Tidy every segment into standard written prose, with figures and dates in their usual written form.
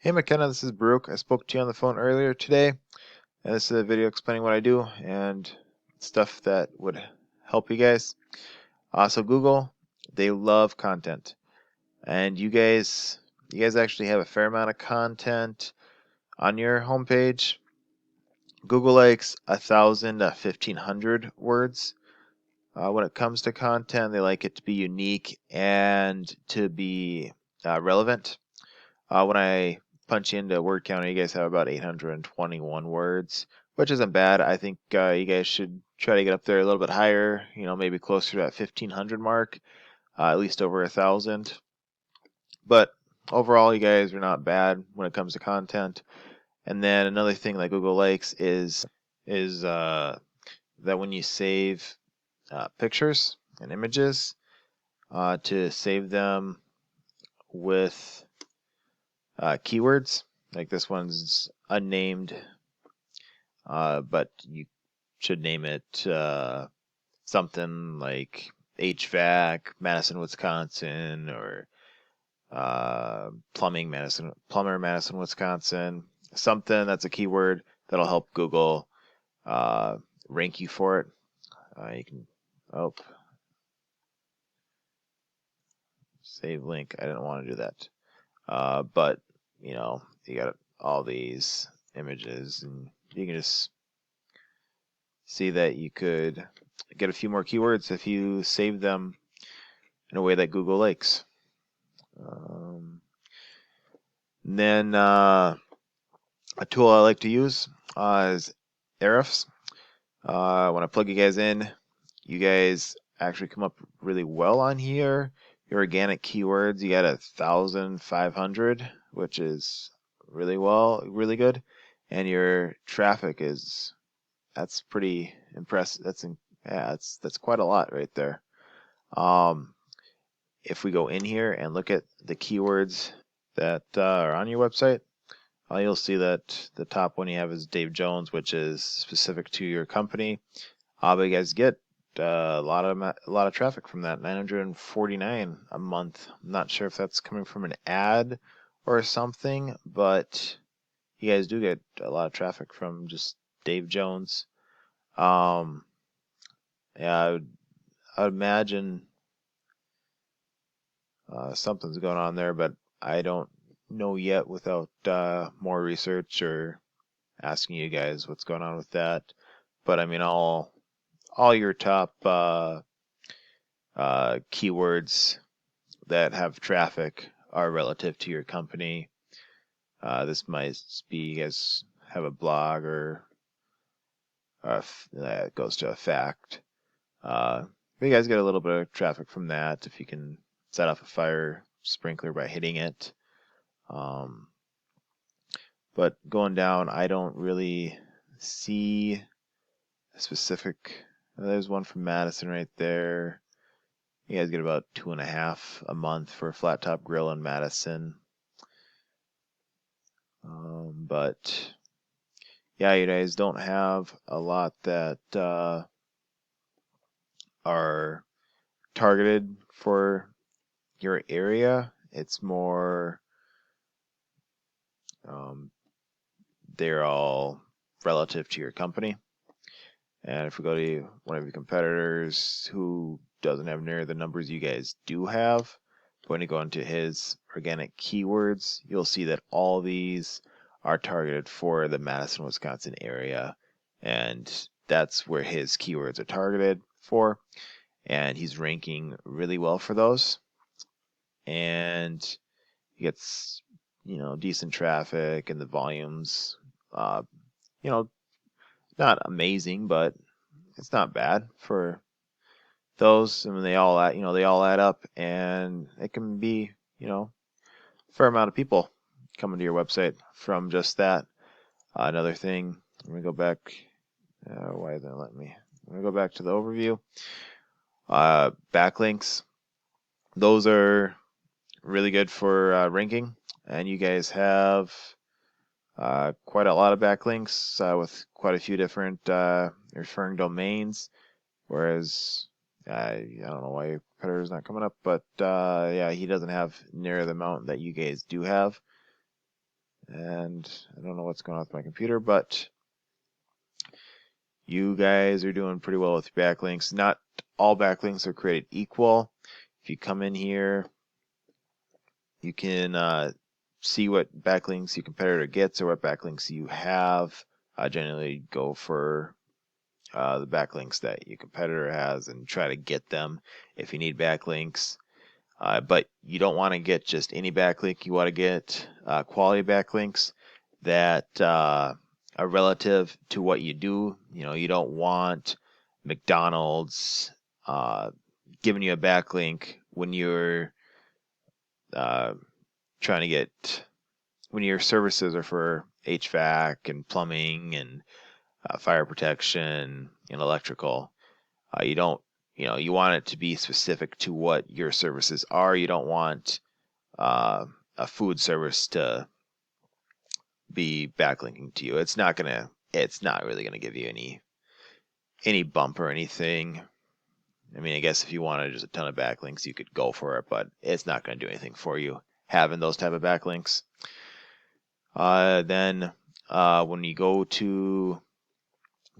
Hey McKenna, this is Baruch. I spoke to you on the phone earlier today, and this is a video explaining what I do and stuff that would help you guys. So Google, they love content, and you guys actually have a fair amount of content on your homepage. Google likes 1,000 to 1,500 words. When it comes to content, they like it to be unique and to be relevant. When I punch into word counter, you guys have about 821 words, which isn't bad. I think you guys should try to get up there a little bit higher, maybe closer to that 1,500 mark, at least over 1,000. But overall, you guys are not bad when it comes to content. And then another thing that Google likes is that when you save pictures and images, to save them with keywords. Like this one's unnamed, but you should name it something like HVAC, Madison, Wisconsin, or plumber, Madison, Wisconsin. Something that's a keyword that'll help Google uh, rank you for it. You can, oh, save link. I didn't want to do that. But you got all these images, and you can just see that you could get a few more keywords if you save them in a way that Google likes. Then a tool I like to use is Ahrefs. When I plug you guys in, you guys actually come up really well on here. Your organic keywords, you got 1,500, which is really good. And your traffic that's pretty impressive. That's quite a lot right there. If we go in here and look at the keywords that are on your website, you'll see that the top one you have is Dave Jones, which is specific to your company. But you guys get a lot of traffic from that, 949 a month. I'm not sure if that's coming from an ad or something, but you guys do get a lot of traffic from just Dave Jones. Yeah, I would imagine something's going on there, but I don't know yet without more research or asking you guys what's going on with that. But I mean, all your top keywords that have traffic are relative to your company. This might be you guys have a blog or that goes to a fact. You guys get a little bit of traffic from that if you can set off a fire sprinkler by hitting it. But going down, I don't really see a specific. There's one from Madison right there. You guys get about 2.5 a month for a flat top grill in Madison. But yeah, you guys don't have a lot that are targeted for your area. It's more they're all relative to your company. And if we go to one of your competitors who doesn't have near the numbers you guys do have, when you go into his organic keywords, you'll see that all these are targeted for the Madison, Wisconsin area. And that's where his keywords are targeted for. And he's ranking really well for those. And he gets, decent traffic, and the volumes, not amazing, but it's not bad for those. I mean, they all add up, and it can be, a fair amount of people coming to your website from just that. Another thing, let me go back. Why isn't it letting me? I'm gonna go back to the overview. Backlinks, those are really good for ranking, and you guys have quite a lot of backlinks with quite a few different referring domains. Whereas I don't know why your competitor's not coming up, but yeah, he doesn't have near the amount that you guys do have. and I don't know what's going on with my computer, but you guys are doing pretty well with your backlinks. Not all backlinks are created equal. If you come in here, you can see what backlinks your competitor gets or what backlinks you have. Generally go for the backlinks that your competitor has and try to get them if you need backlinks. But you don't want to get just any backlink. You want to get quality backlinks that are relative to what you do. You know, you don't want McDonald's giving you a backlink when you're trying to get, when your services are for HVAC and plumbing and fire protection and electrical. You don't, you want it to be specific to what your services are. You don't want a food service to be backlinking to you. It's not really gonna give you any bump or anything. I mean, I guess if you wanted just a ton of backlinks, you could go for it, but it's not gonna do anything for you having those type of backlinks. Then when you go to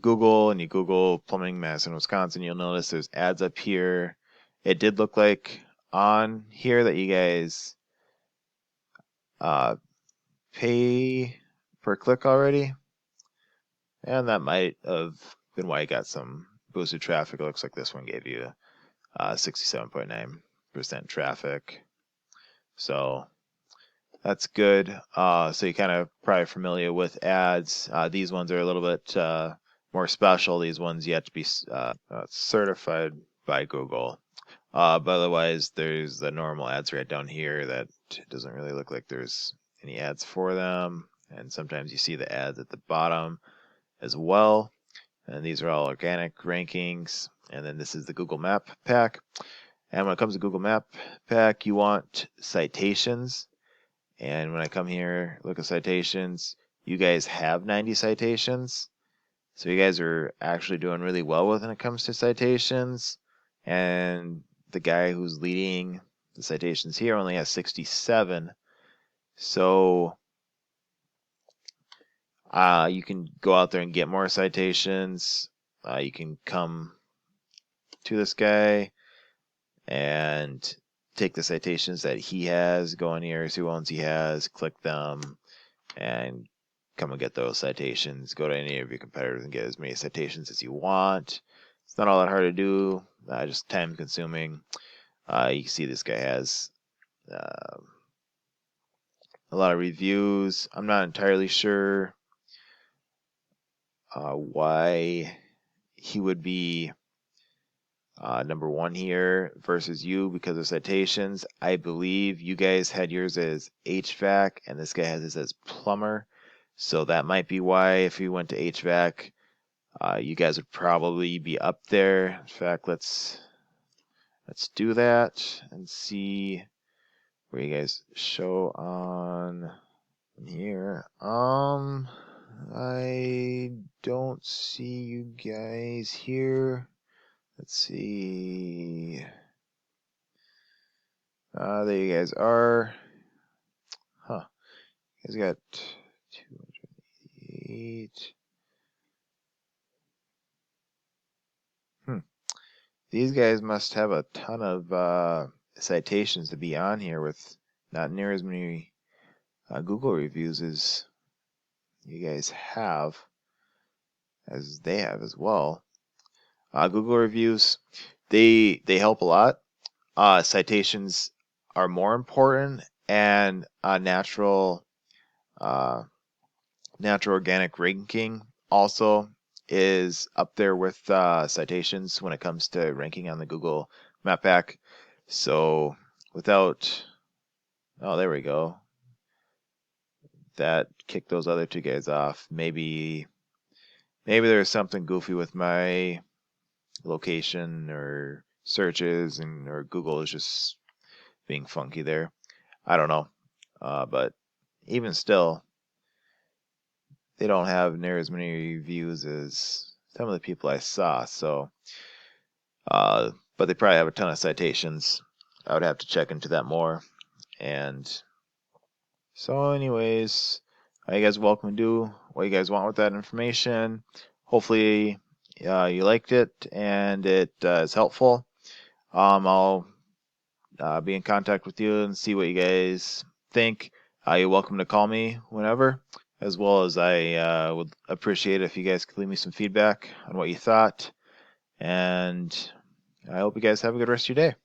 Google and you Google plumbing Madison, Wisconsin, you'll notice there's ads up here. It did look like on here that you guys pay per click already, and that might have been why you got some boosted traffic. It looks like this one gave you 67.9% traffic, so that's good. So you kind of probably familiar with ads. These ones are a little bit more special. These ones you have to be certified by Google. But otherwise, there's the normal ads right down here that doesn't really look like there's any ads for them. And sometimes you see the ads at the bottom as well. And these are all organic rankings. And then this is the Google Map Pack. And when it comes to Google Map Pack, you want citations. And when I come here, look at citations, you guys have 90 citations. So you guys are actually doing really well when it comes to citations. And the guy who's leading the citations here only has 67. So you can go out there and get more citations. You can come to this guy and take the citations that he has, go in here, see what ones he has, click them, and come and get those citations. Go to any of your competitors and get as many citations as you want. It's not all that hard to do, just time consuming. You can see this guy has a lot of reviews. I'm not entirely sure why he would be number one here versus you because of citations. I believe you guys had yours as HVAC and this guy has his as plumber. So that might be why if you went to HVAC, you guys would probably be up there. In fact, let's do that and see where you guys show on here. I don't see you guys here. Let's see. There you guys are. Huh. You guys got 288. These guys must have a ton of citations to be on here with not near as many Google reviews as you guys have, as they have as well. Google reviews, they help a lot. Citations are more important, and natural organic ranking also is up there with citations when it comes to ranking on the Google Map Pack. So without, oh, there we go. That kicked those other two guys off. Maybe there's something goofy with my location or searches, or Google is just being funky there. I don't know. But even still, they don't have near as many reviews as some of the people I saw. So, but they probably have a ton of citations. I would have to check into that more. And so anyways, You guys are welcome to do what you guys want with that information. Hopefully you liked it and it is helpful. I'll be in contact with you and see what you guys think. You're welcome to call me whenever, as well as I would appreciate if you guys could leave me some feedback on what you thought. And I hope you guys have a good rest of your day.